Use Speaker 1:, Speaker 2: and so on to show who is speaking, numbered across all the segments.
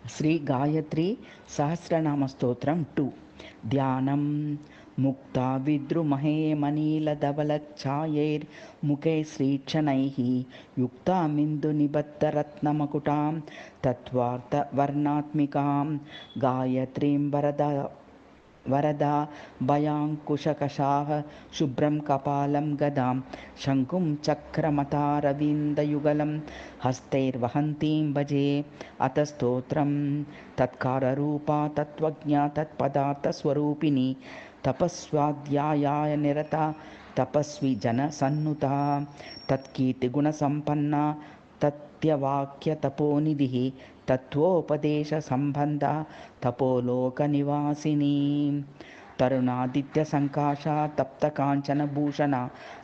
Speaker 1: శ్రీ గాయత్రి సహస్రనామ స్తోత్రం 2. ధ్యానం ముక్తా విద్రుమహేమనీలధవలఛాయైర్ముఖై శ్రీక్షణైః యుక్తామిందునిబద్ధరత్నమకుటాం తత్వార్థవర్ణాత్మికాం గాయత్రీం వరదా భయాంకుశకషాः శుభ్రం కపాలం గదాం శంకుం చక్రమతారవిందయుగలం హస్తైర్వహంతీం భజే అత స్తోత్రం తత్కారరూపా తత్వజ్ఞా తత్పదార్థస్వరూపిణి తపస్వాధ్యాయాయ నిరత తపస్వి జనసన్నుత తత్కీర్తిగుణసంపన్న తత్యవాక్యతపోనిధిః తత్వోపదేశ సంబంధ తపోలోకనివాసిని తరుణాదిత్య సంకాశ తప్త కాంచన భూషణ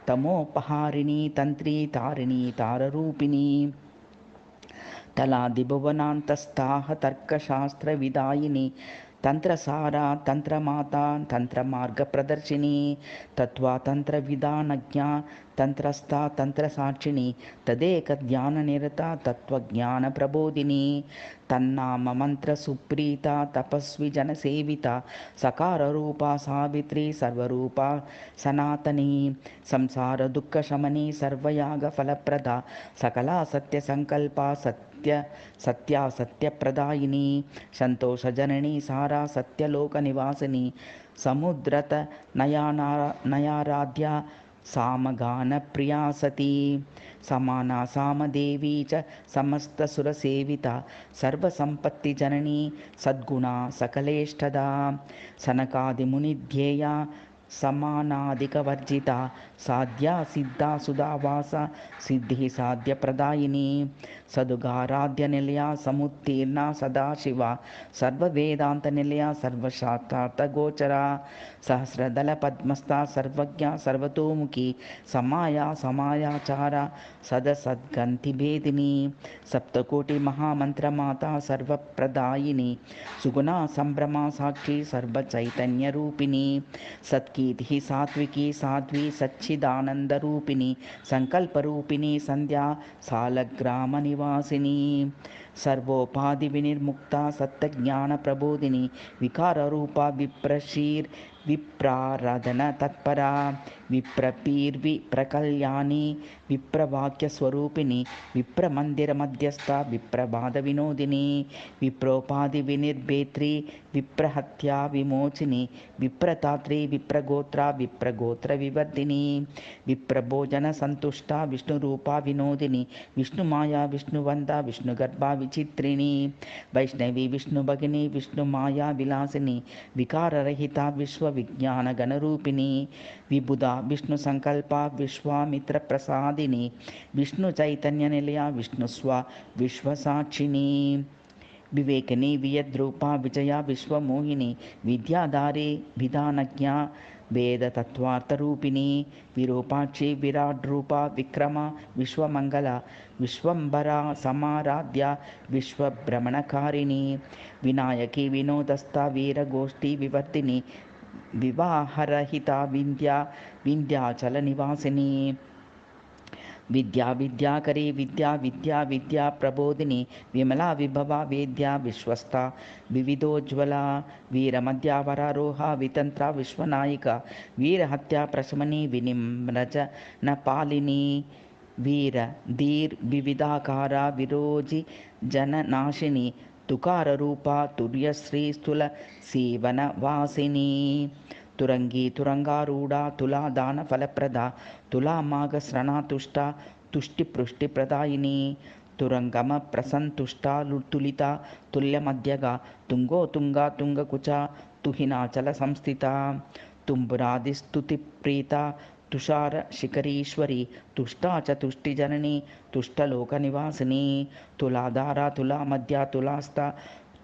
Speaker 1: తమోపహారిణి తంత్రి తారిణి తారరూపిణి తలాదిభువనాంతస్థాః తర్కశాస్త్ర విదాయిని తంత్రసారా తంత్రమాత తంత్రమార్గప్రదర్శిని తత్వాతంత్ర విధానజ్ఞా తంత్రస్థా తంత్రసాక్షిణి తదేక ధ్యాననిరత తత్వజ్ఞాన ప్రబోధిని తన్నామ మంత్ర సుప్రీత తపస్వి జనసేవిత సకార రూపా సావిత్రి సర్వరూప సనాతని సంసార దుఃఖ శమని సర్వయాగ ఫలప్రద సకలా సత్య సంకల్ప సత్యప్రదాయిని సంతోషజనని సారా సత్యలోక నివాసిని సముద్రత నయారాధ్య సామగాన ప్రియా సతీ సమానా సామదేవీ చ సమస్తసురసేవిత సర్వసంపత్తి జననీ సద్గుణా సకలేష్టదా సనకాదిమునిధ్యేయ సమానాధికవర్జిత సాధ్యా సిద్ధా సుధావాస సిద్ధి సాధ్యప్రదాయిని సదుగారాధ్య నిలయ సముత్తీర్ణ సదాశివ సర్వవేదాంత నిలయ సర్వశాస్త్రార్థగోచర సహస్రదళ పద్మస్థ సర్వజ్ఞ సర్వతోముఖి సమాయాచార సదసద్గంతిభేదిని సప్తకోటి మహామంత్రమాత సర్వప్రదాయిని సుగుణ సంభ్రమ సాక్షి సర్వచైతన్యరూపిణి సత్కీర్తి సాత్వికి సాధ్వి సచ్చిదానందరూపిణి సంకల్పరూపిణి సంధ్యా సాలగ్రామ నివాసిని సర్వోపాధి వినిర్ముక్త సత్యజ్ఞాన ప్రబోధిని వికారరూప విప్రశీర్ విప్రారాధన తత్పరా విప్రకల్యాణి విప్రవాక్య స్వరూపిణి విప్రమందిర మధ్యస్థ విప్రబాధ వినోదిని విప్రోపాధి వినిర్భేత్రి విప్రహత్యా విమోచిని విప్రతాత్రి విప్రగోత్ర వివర్ధిని విప్రభోజన సంతుష్ట విష్ణురూపా వినోదిని విష్ణుమాయా విష్ణువంద విష్ణుగర్భ విచిత్రిణి వైష్ణవి విష్ణుభగిని విష్ణుమాయా విలాసిని వికారరహిత విశ్వవిజ్ఞాన గణరూపిణి విబుధ విష్ణు సంకల్ప విశ్వామిత్ర ప్రసాదిని విష్ణు చైతన్య నిలయ విష్ణుస్వ విశ్వసాక్షిని వివేకిని వియద్రూప విజయ విశ్వమోహిని విద్యాధారి విధానజ్ఞ వేదతత్వార్థరూపిణి విరూపాక్షి విరాడ్రూప విక్రమ విశ్వమంగళ విశ్వంబర సమారాధ్య విశ్వభ్రమణకారిణి వినాయకి వినోదస్థ వీరగోష్ఠి వివర్తిని వివాహరహిత వింధ్యాచల నివాసిని విద్యాకరి విద్యా ప్రబోధిని విమలా విభవ వేద్య విశ్వస్త వివిధోజ్వల వీరమధ్యావరారోహ వితంత్ర విశ్వనాయిక వీరహత్యా ప్రశమని వినిమ్రజన పాలిని వీరధీర్ వివిధాకార విరోజి జననాశిని తుకారరూప తుర్యశ్రీ స్థూల సీవన వాసిని తురంగి తురంగారూఢ తులా దాన ఫలప్రద తులామాగ శ్రణాతుష్ట తుష్టి పృష్టి ప్రదాయిని తురంగమ ప్రసంతుష్ట తులిత తుల్యమధ్యగా తుంగకుచ తుహినాచల సంస్థిత తుంబురాదిస్తుతి ప్రీత తుషార శిఖరీశ్వరి తుష్టా చ తుష్టి జనని తుష్టలోక నివాసిని తులాధార తులా మధ్య తులాస్థ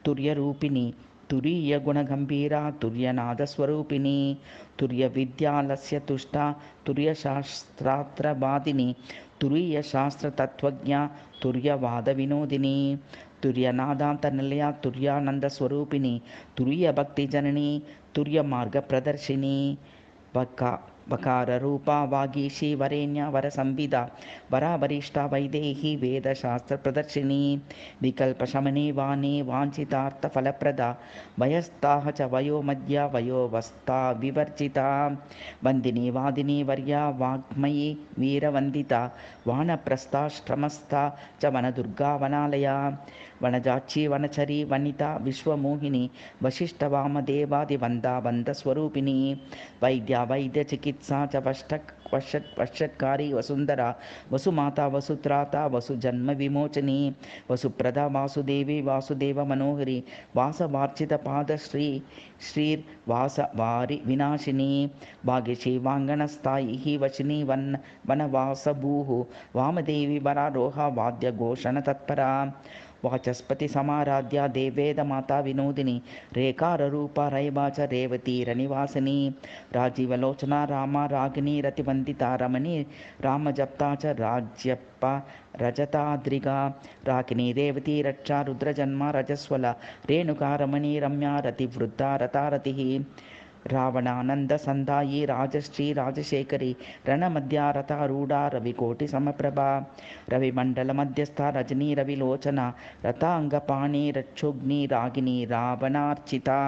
Speaker 1: తుర్యరూపిణి తురీయ గుణగంభీర తుర్యనాదస్వరూపిణి తుర్య విద్యాలస్య తుష్ట తుర్యశాస్త్రాత్రబాధిని తురీయ శాస్త్రతత్వజ్ఞ తుర్యవాద వినోదిని తుర్యనాదాంత నిలయ తుర్యానందస్వరూపిణి తురీయ భక్తి జనని తుర్య మార్గ ప్రదర్శిని वकाररूपा वागीशी वरेण्या वरसंविदा वरावरिष्ठा वैदेही वेदशास्त्रप्रदर्शिनी विकल्पशमनी वाणी वाञ्छितार्थफलप्रदा वयस्ताः च वयोमध्या वयोवस्था विवर्जिता वन्दिनी वादिनी वर्या वाग्मयी वीरवन्दिता वानप्रस्थाश्रमस्था च वनदुर्गा वनालया वनजाक्षी वनचरी वनिता विश्वमोहिनी वशिष्ठवामदेवादिवन्दा वन्दस्वरूपिणी वैद्या वैद्यचिकित्सा च वषट्कारी वसुन्धरा वसुमाता वसुत्राता वसुजन्मविमोचनी वसुप्रदा वासुदेवी वासुदेवमनोहरी वासवार्चितपादश्री श्रीर्वासवारि विनाशिनी भाग्यश्री वाङ्गनस्थायिः वशिनी वनवासभूः वामदेवी वरारोहा वाद्यघोषणतत्परा वाचस्पति समाराध्या देवेदमाता विनोदिनी रेकाररूपा रैवा च रेवतीरनिवासिनी राजीवलोचना रामा रागिनी रतिवन्दिता रमणी रामजप्ता च राज्यप्पा रजताद्रिगा राकिनी रेवती रक्षा रुद्रजन्मा रजस्वला रेणुका रमणी रम्या रतिवृद्धा रतारतिः रावणानन्दसन्धायी राजश्री राजशेखरी रणमध्या रथारूढा रविकोटिसमप्रभा रविमण्डलमध्यस्था रजनी रविलोचना रथाङ्गपाणि रक्षोग्नि रागिनी रावणार्चिता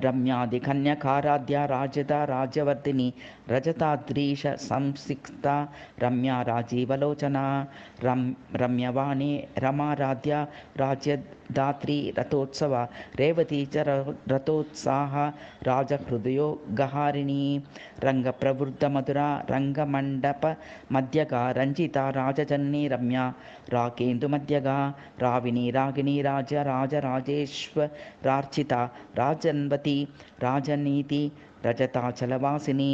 Speaker 1: रम्यादिकन्यकाराध्या राजदा राजवर्धिनी रजताद्रीश संसिक्ता रम्या राजीवलोचना रम्यवाणी रमाराध्या राज्यदात्री रथोत्सवा रेवती च रथोत्साह राजहृदयो गहारिणी रङ्गप्रवृद्धमधुरा रङ्गमण्डपमध्यगा रञ्जिता राजजननी रम्या राकेन्दुमध्यगा राविनी रागिनी राजराजेश्वरार्चिता राजन्वती राजनीति रजताचलवासिनी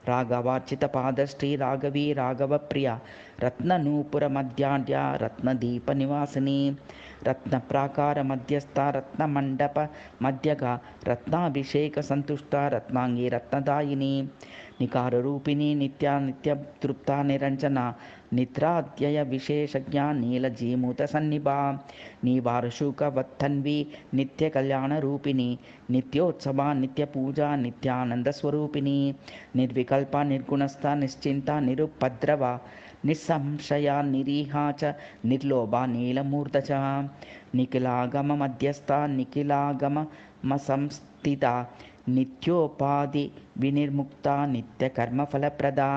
Speaker 1: राघवार्चितपादश्री राघवी राघवप्रिया रत्ननूपुरमध्याढ्या रत्नदीपनिवासिनी रत्नप्राकारमध्यस्था रत्नमण्डपमध्यगा रत्नाभिषेकसन्तुष्टा रत्नाङ्गी रत्नदायिनी निकाररूपिणी नित्या नित्यतृप्ता निरञ्जना निद्राद्यय विशेषज्ञा नीलजीमूतसन्निभा नीवारशुकवत्थन्वी नित्यकल्याणरूपिणी नित्योत्सवा नित्यपूजा नित्यानन्दस्वरूपिणी निर्विकल्पा निर्गुणस्था निश्चिन्ता निरुपद्रवा निस्संशया निरीहा च निर्लोभा नीलमूर्धजा निखिलागममध्यस्था निखिलागमसंस्थिता नित्योपाधि विनिर्मुक्ता नित्यकर्मफलप्रदा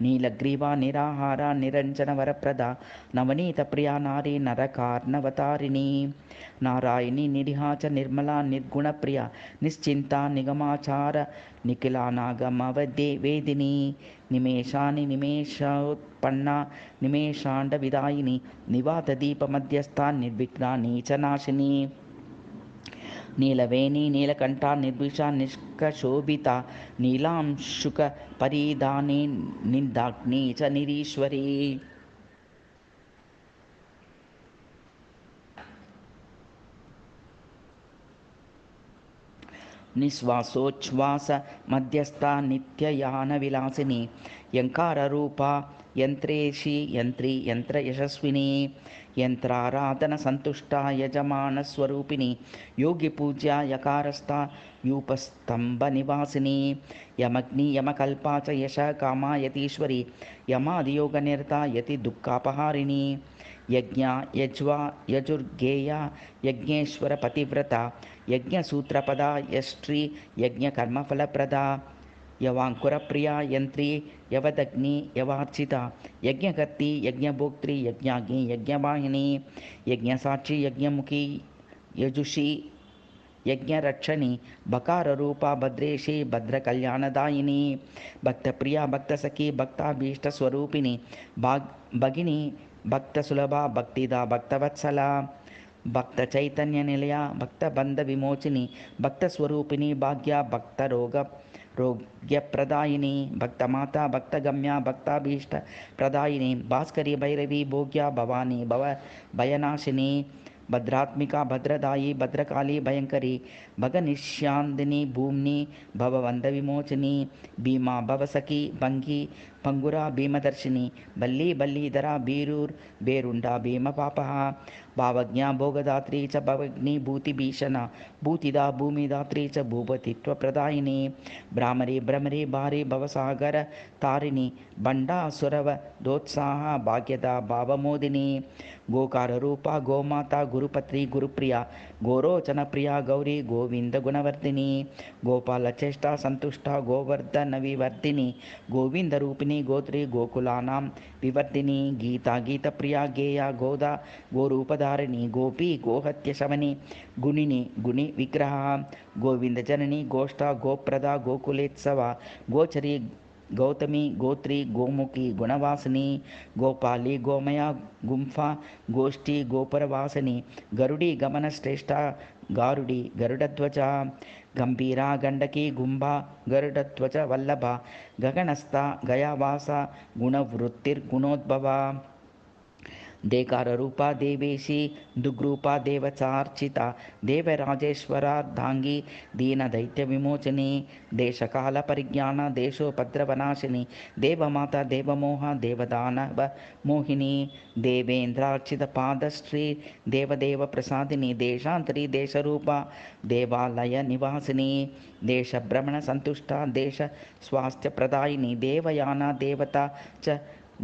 Speaker 1: नीलग्रीवा निराहारा निरञ्जनवरप्रदा नवनीतप्रिया नारी नरकार्णवतारिणी नारायणी निरिहा च निर्मला निर्गुणप्रिया निश्चिन्ता निगमाचार निखिलानागमवेदिनी निमेषानि निमेषोत्पन्ना निमेषाण्डविदायिनी निवातदीपमध्यस्था निर्विघ्ना नीचनाशिनी नीलवेणी नीलकण्ठा निर्विषा निष्कशोभिता नीलांशुकपरिधानी निन्दाग्नि च निरीश्वरी निःश्वासोच्छ्वास मध्यस्था नित्ययानविलासिनी यङ्काररूपा यन्त्रेशी यन्त्री यन्त्रयशस्विनी यन्त्राराधनसन्तुष्टा यजमानस्वरूपिणी योगिपूज्या यकारस्था यूपस्तम्भनिवासिनी यमग्नि यमकल्पा च यशकामा यतीश्वरी यमादियोगनिरता यति दुःखापहारिणी यज्ञा यज्वा यजुर्गेया यज्ञेश्वरपतिव्रता यज्ञसूत्रपदा यष्ट्री यज्ञकर्मफलप्रदा यवाङ्कुरप्रिया यन्त्री यवदग्नि यवार्चिता यज्ञकर्त्री यज्ञभोक्त्री यज्ञाग्नि यज्ञवाहिनी यज्ञसाक्षी यज्ञमुखी यजुषी यज्ञरक्षणी बकाररूपा भद्रेशी भद्रकल्याणदायिनी भक्तप्रिया भक्तसखी भक्ताभीष्टस्वरूपिणी भगिनी भक्तसुलभा भक्तिदा भक्तवत्सला भक्तचैतन्यनिलया भक्तबन्धविमोचिनी भक्तस्वरूपिणी भाग्या भक्तरोग्यप्रदायिनी भक्तमाता भक्तगम्या भक्ताभीष्टप्रदायिनी भास्करी भैरवी भोग्या भवानी भयनाशिनी भद्रात्मिका भद्रदायी भद्रकाली भयंकरी भगनिष्यांदिनी भूम्नि भवबन्धविमोचिनी भीमा भवसखी भंगी పంగురా భీమదర్శిని బల్లీ బల్లీధర బీరూర్ బేరుండా భీమపాప భావజ్ఞా భోగదాత్రీ చ భవగ్ని భూతిభీషణ భూతిదా భూమిదాత్రీ చ భూపతిత్వప్రదాయిని భ్రామరి భ్రమరి భారీ భవసాగర తారిణి బండాసురవ దోత్సాహ భాగ్యద భావమోదిని గోకార రూప గోమాత గురుపత్రి గురుప్రియ గోరోచన ప్రియ గౌరీ గోవింద గుణవర్ధిని గోపాల చేష్ట సంతుష్ట గోవర్ధన వివర్ధిని గోవింద రూపిణి గోత్రి గోకులానాం వివర్ధిని గీతా గీత ప్రియ గేయ గోదా గోరూపధారిణి గోపీ గోహత్య శమని గుణిని గుణి విగ్రహ గోవింద జనని గోష్ఠ గోప్రద గోకులేత్సవ గోచరి గౌతమి గోత్రి గోముఖి గుణవాసిని గోపాలి గోమయ గుంఫ గోష్ఠి గోపురవాసిని గరుడి గమన శ్రేష్ఠ గారుడి గరుడధ్వజ గంభీర గండకి గుంభ గరుడధ్వజ వల్లభ గగనస్థ గయావాస గుణవృత్తిర్గుణోద్భవ దేకార రూప దేవేశి దుగ్రూప దేవచార్చిత దేవరాజేశ్వరార్ధాంగి దీనదైత్య విమోచని దేశకాల పరిజ్ఞాన దేశోపద్రవనాశిని దేవమాత దేవమోహ దేవదానవ మోహిని దేవేంద్రార్చిత పాదశ్రీ దేవదేవ ప్రసాదిని దేశాంతరి దేశరూప దేవాలయ నివాసిని దేశభ్రమణ సంతుష్ట దేశ స్వాస్థ్య ప్రదాయిని దేవయాన దేవత చ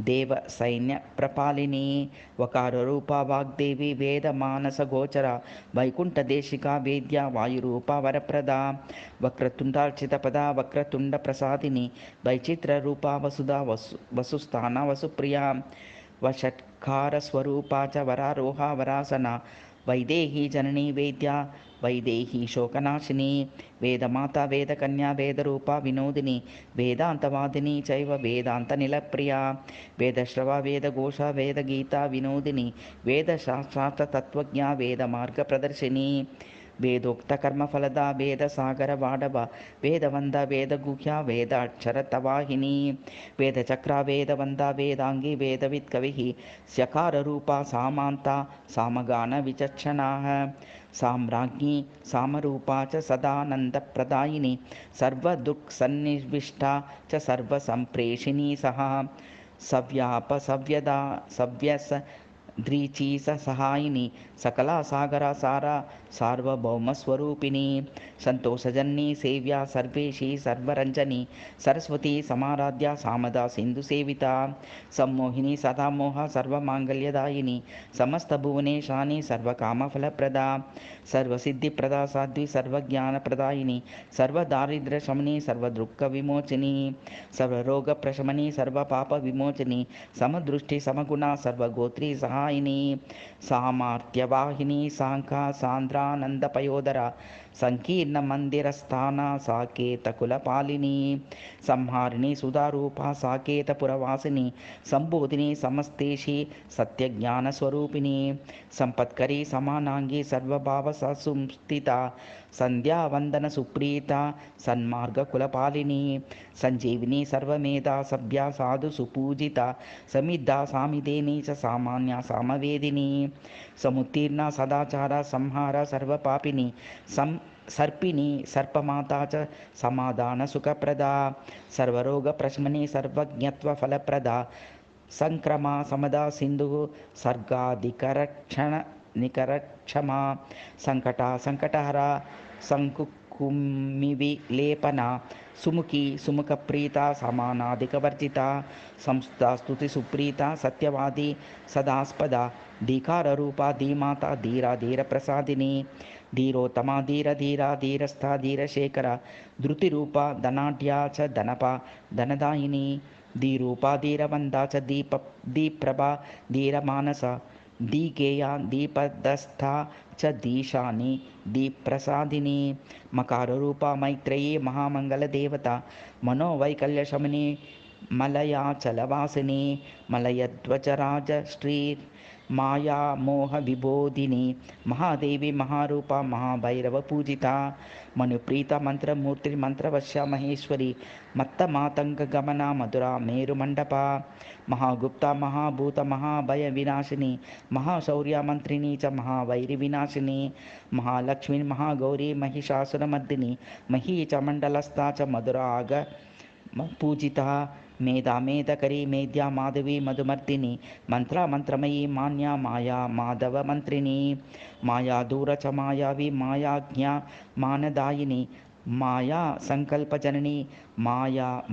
Speaker 1: దేవ సైన్య ప్రపాలిని వకార రూప వాగ్దేవి వేద మానస గోచర వైకుంఠ దేశిక వేద్య వాయురూప వరప్రద వక్రతుండార్చిత పద వక్రతుండ ప్రసాదిని వైచిత్ర రూప వసుధ వసుస్థాన వసుప్రియ వషట్కార స్వరూప చ వరారోహ వరాసన వైదేహి జననీ వేద్య వైదేహి శోకనాశిని వేదమాత వేదకన్యా వేదరూప వినోదిని వేదాంతవాదిని చైవ వేదాంత నిలప్రియ వేదశ్రవ వేదఘోష వేదగీత వినోదిని వేదశాస్త్రార్థ తత్వజ్ఞ వేదమార్గ ప్రదర్శిని వేదోక్త కర్మఫలద వేద సాగర వాడవ వేదవంద వేదగుహ్య వేదాక్షరతవాహిని వేదచక్ర వేదవంద వేదాంగి వేదవిత్ కవి స్యకార రూప సామాంత సామగాన విచక్షణ సామ్రాజ్ఞి సామరూపా చ సదానందప్రదాయిని సర్వదుఃఖసన్నివిష్టా చ సర్వసంప్రేషిణీ సహా సవ్యాపసవ్యదా సవ్యస ద్రీచీస సహాయిని సకల సాగర సార సార్వభౌమస్వరూపిణి సంతోషజన్ని సేవ్య సర్వేషి సర్వరంజని సరస్వతి సమారాధ్య సామదా సింధు సేవిత సమ్మోహిని సదామోహ సర్వమాంగళ్యదాయిని సమస్త భువనేశాని సర్వకామఫలప్రద సర్వసిద్ధిప్రద సాధ్వి సర్వజ్ఞానప్రదాయిని సర్వదారిద్ర్య శమని సర్వదృక్క విమోచని సర్వరోగ ప్రశమని సర్వపాప విమోచని సమదృష్టి సమగుణ సర్వగోత్రీ సహాయిని సామర్థ్యవాహిని సాంఖ సాంద్రానందపయోదర సంకీర్ణ మందిరస్థాన సాకేత కులపాలిని సంహారిణి సుధారూప సాకేత పురవాసిని సంబోధిని సమస్తేషి సత్యజ్ఞానస్వరూపిణి సంపత్కరి సమానాంగి సర్వభావ సంస్థిత సంధ్యావందన సుప్రీత సన్మార్గ కులపాలిని సంజీవిని సర్వమేధ సభ్య సాధు సుపూజిత సమిద్ధ సామిదేని చ సామాన్య సామవేదిని సముత్తీర్ణ సదాచార సంహార సర్వపాపిని సర్పిణి సర్పమాత చ సమాధాన సుఖప్రద సర్వరోగ ప్రశమని సర్వజ్ఞత్వ ఫలప్రద సంక్రమ సమదా సింధు సర్గాధికరక్షణ నికరక్షమ సంకట సంకటహర సంకుకుమివి లేపన సుముఖి సుముఖ ప్రీత సమానాధికవర్జిత సంస్థ స్తుతి సుప్రీత సత్యవాది సదాస్పద ధీకార రూప ధీమాత ధీర ధీర ప్రసాదిని ధీరోత్తమ ధీర ధీర ధీరస్థ ధీరశేఖర ధృతిరూప ధనాఢ్య చ ధనప ధనదాయిని ధీరూప ధీరవంద చ దీప్రభ ధీరమానస దీగేయ దీపదస్థ చ దీశాని దీప్రసాదిని మకార రూప మైత్రేయీ మహామంగళ దేవత మనోవైకల్య శమని మలయాచలవాసిని మలయధ్వజరాజ శ్రీ మాయా మోహ విబోధిని మహాదేవి మహారూప మహాభైరవ పూజిత మనుప్రీత మంత్రమూర్తి మంత్రవశ్య మహేశ్వరి మత్త మాతంగ గమన మధుర మేరు మండప మహాగుప్త మహాభూత మహాభయ వినాశిని మహాశౌర్య మంత్రిని చ మహావైరి వినాశిని మహాలక్ష్మి మహాగౌరీ మహిషాసురమర్దిని మహీ చ మండలస్థా చ మధురాగ పూజిత మేధా మేధకరీ మేధ్యా మాధవి మధుమర్దిని మంత్రమయీ మాన్యా మాయా మాధవ మంత్రిని మాయా దూరచ మాయావి మాయాజ్ఞా మానదాయిని మాయా సంకల్పజనని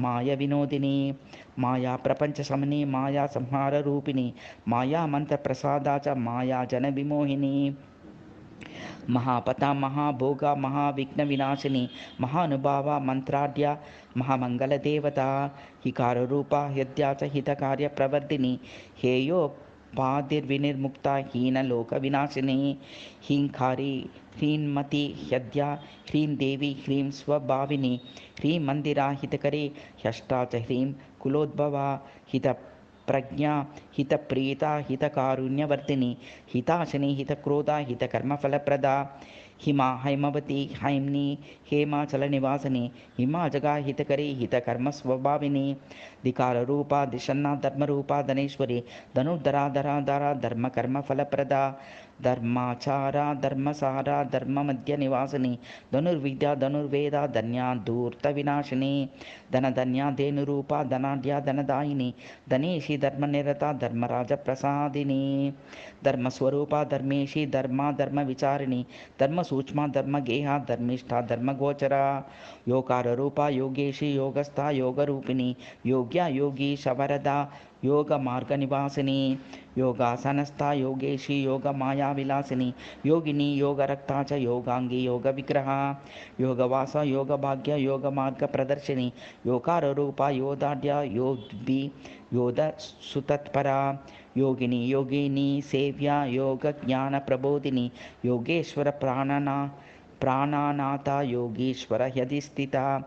Speaker 1: మాయ వినోదిని మాయా ప్రపంచ శమని మాయా సంహార రూపిణి మాయా మంత్ర ప్రసాదాచ మాయా జన విమోహిని మహాపత మహాభోగ మహావిఘ్న వినాశిని మహానుభావ మంత్రాఢ్య మహామంగళదేవత హికార రూప హృద్యాచ హితకార్య ప్రవర్ధిని హేయోపాధిర్వినిర్ముక్త హీనలోక వినాశిని హ్రీంకారి హ్రీన్మతి హ్యద్యా హ్రీం దేవి హ్రీం స్వభావిని హ్రీం మందిరా హితకరి హ్యష్టాచ హ్రీం కులోద్భవ హిత ప్రజ్ఞా హితప్రీత హితకారుణ్యవర్తిని హితాశని హితక్రోధ హితకర్మఫలప్రద హైమవతి హైమ్ని హేమాచల నివాసిని హిమాజగా హితకరి హితకర్మ స్వభావిని ధికార రూప దిశన్నా ధర్మరూప ధనేశ్వరి ధనుర్ధరాధరాధర ధర్మకర్మ ఫలప్రద ధర్మాచార ధర్మసార ధర్మ మధ్య నివాసిని ధనుర్విద్య ధనుర్వేద ధన్యా ధూర్త వినాశిని ధనధన్య ధేనురూప ధనాఢ్య ధనదాయిని ధనేషి ధర్మనిరత ధర్మరాజ ప్రసాదిని ధర్మస్వరూప ధర్మేషి ధర్మ విచారిణి ధర్మ సూక్ష్మ ధర్మగేహ ధర్మిష్ఠ ధర్మగోచర యోకార రూప యోగేషి యోగస్థ యోగరూపిణి యోగ్య యోగి శవరద యోగ మార్గ నివాసిని యోగాసనస్థ యోగేషి యోగ మాయా విలాసిని యోగిని యోగరక్తాచ యోగాంగి యోగ విగ్రహ యోగవాస యోగ భాగ్య యోగ మార్గ ప్రదర్శిని యోకార రూప యోదాఢ్య యోద్భి యోధ సుతత్పర యోగిని యోగిని సేవ్య యోగ జ్ఞాన ప్రబోధిని యోగేశ్వర ప్రాణనాథ యోగీశ్వర హ్యధిస్థిత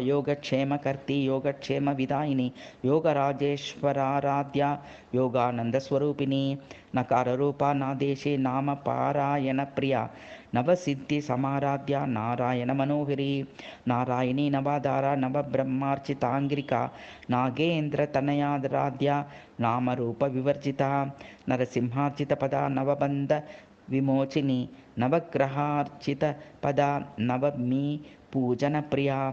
Speaker 1: యోగక్షేమకర్తి యోగక్షేమ విదాయిని యోగరాజేశ్వరారాధ్య యోగానందస్వరూపిణి నకార రూప నాదేశే నామ పారాయణ ప్రియ నవసిద్ధి సమారాధ్య నారాయణ మనోహరి నారాయణి నవాధార నవబ్రహ్మార్చితాంగిరిక నాగేంద్ర తనయారాధ్య నామరూప వివర్జిత నరసింహార్చిత పద నవబంధ విమోచిని నవగ్రహార్చిత పద నవమీ పూజన ప్రియ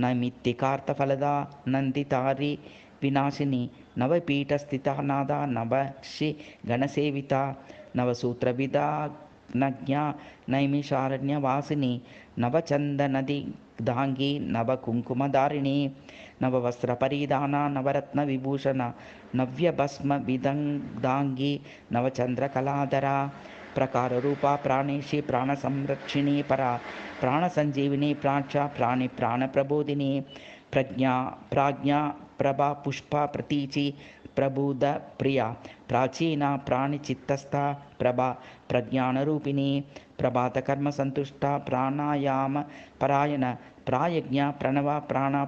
Speaker 1: నైమిత్తికార్థఫలద నందితారి వినాశిని నవపీఠస్థిత నాద నవశి గణసేవిత నవసూత్రవిద నజ్ఞ నైమిషారణ్యవాసిని నవచందనది దాంగి నవకుంకుమధారిణి నవవస్త్ర పరిధాన నవరత్న విభూషణ నవ్యభస్మ విదందాంగి నవచంద్రకళాధర ప్రకార రూప ప్రాణేషి ప్రాణ సంరక్షిణి పర ప్రాణ సంజీవిని ప్రాచ ప్రాణి ప్రాణ ప్రబోధిని ప్రాజ్ఞా ప్రభా పుష్ప ప్రతీచి ప్రబుధ ప్రియ ప్రాచీన ప్రాణి చిత్తస్థ ప్రభా ప్రజ్ఞానరూపిణి ప్రభాత కర్మ సంతుష్ట ప్రాణాయామ పరాయణ ప్రాయజ్ఞ ప్రణవ ప్రాణ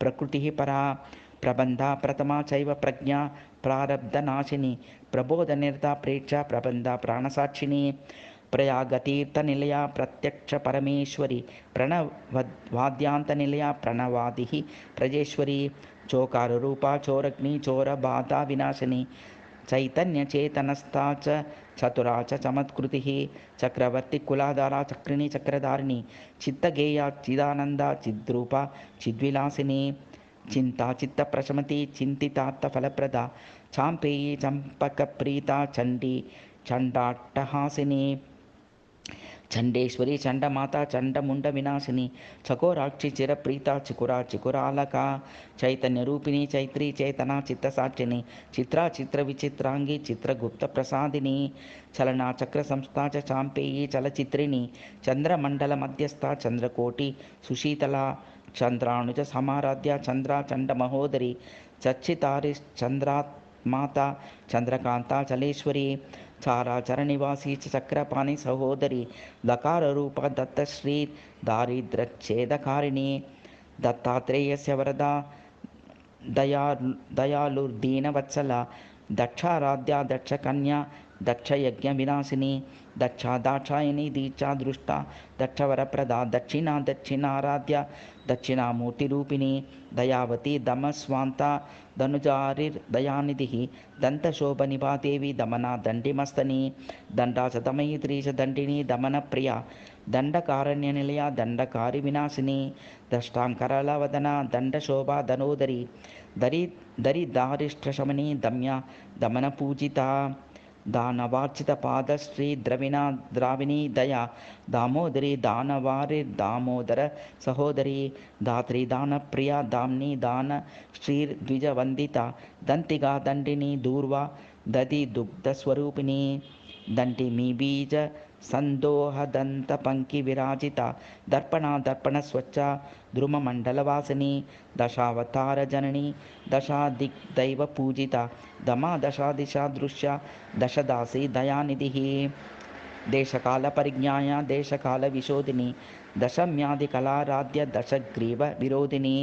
Speaker 1: ప్రకృతి పరా ప్రబంధ ప్రథమా చైవ ప్రజ్ఞా ప్రారబ్ధ నాశిని ప్రబోధ నిరత ప్రేక్ష ప్రబంధ ప్రాణసాక్షిని ప్రయాగతీర్థ నిలయ ప్రత్యక్ష పరమేశ్వరి ప్రణవాద్యాంత నిలయ ప్రణవాది ప్రజేశ్వరి చోకార రూప చోరగ్ని చోర బాధ వినాశిని చైతన్య చేతనస్థా చతురాచ చమత్కృతి చక్రవర్తి కులాధార చక్రిణి చక్రధారిణి చిత్తగేయ చిదానంద చిద్రూప చిద్విలాసిని చింతా చిత్త ప్రశమతి చింతితార్థ ఫలప్రద చాంపేయి చంపక ప్రీత చండీ చండాట్టహాసిని చండేశ్వరి చండమాత చండముండ వినాశిని చకోరాక్షి చిరప్రీత చికురాలక చైతన్య రూపిణి చైత్రి చేతన చిత్తసాక్షిని చిత్ర విచిత్రాంగి చిత్రగుప్త ప్రసాదిని చలనా చక్ర సంస్థా చాంపేయి చలచిత్రిని చంద్రమండల మధ్యస్థ చంద్రకోటి సుశీతల చంద్రానుజ సమారాధ్య చంద్ర మహోదరి చచ్చితారి చంద్రాత్మాత చంద్రకాంత చలేశ్వరి చారాచర నివాసి చక్రపాణి సహోదరి దకార రూప దత్తశ్రీ దారిద్ర్యఛేదకారిణి దత్తాత్రేయస్య వరద దయాళుర్దీనవత్సల దక్షారాధ్య దక్షకన్యా దక్షయజ్ఞ వినాశిని దక్ష దాక్షాయణి దీక్షా దృష్ట దక్షవరప్రద దక్షిణ దక్షిణారాధ్య దక్షిణామూర్తిరూపిణి దయావతి దమస్వాంత ధనుజారిర్దయానిధి దంతశోభనిభాదేవి దమన దండిమస్తని దండాచతమయిత్రీచ దండిని దమన ప్రియ దండకారణ్య నిలయ దండకారి వినాశిని దష్టాంకరళవదన దండశోభా ధనోదరి దరిదారిష్ట్రశమని దమ్య దమన పూజిత దానవార్చిత పాదశ్రీ ద్రవిణ ద్రావిణీ దయ దామోదరి దానవారి దామోదర సహోదరి దాత్రి దానప్రియ దామ్ని దాన శ్రీర్ద్విజవందిత దంతిగా దండిని దూర్వా దది దుగ్ధస్వరూపిణి దంటి మీ బీజ సందోహదంత పంకి విరాజిత దర్పణ దర్పణ స్వచ్ఛ ద్రుమమండలవాసిని దశావతార జనని దశాదిగ్దైవ పూజిత దమా దశాదిశ దృశ్య దశదాసి దయానిధి దేశకాల పరిజ్ఞాయ దేశకాల విశోధిని దశమ్యాది కళారాధ్య దశగ్రీవ విరోధిని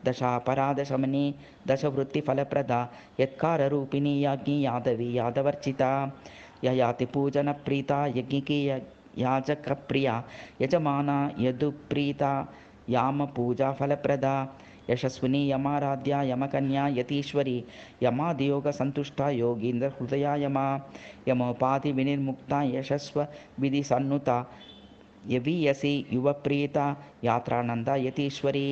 Speaker 1: దశాపరాధశమని దశవృత్తి ఫలప్రద యత్కార రూపిణి యాజ్ఞి యాదవి యాదవర్చిత యయాతి పూజన ప్రీత యజ్ఞికి యాజక ప్రియ యజమాన యదుప్రీత యామ పూజా ఫలప్రద యశస్విని యమారాధ్య యమకన్యా యతీశ్వరి యమాదియోగ సంతుష్ట యోగీంద్ర హృదయ యమోపాధి వినిర్ముక్త యశస్వ విధి సన్నుత యవీయసి యువప్రీత యాత్రానంద యతీశ్వరి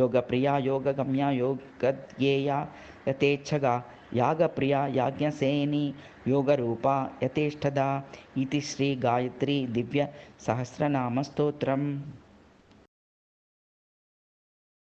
Speaker 1: యోగప్రియ యోగగమ్య యోగధ్యేయ యథేచ్ఛగా యాగప్రియ యాజ్ఞసేని యోగరూప యథేష్టద ఇది శ్రీ గాయత్రి దివ్య సహస్రనామ స్తోత్రం.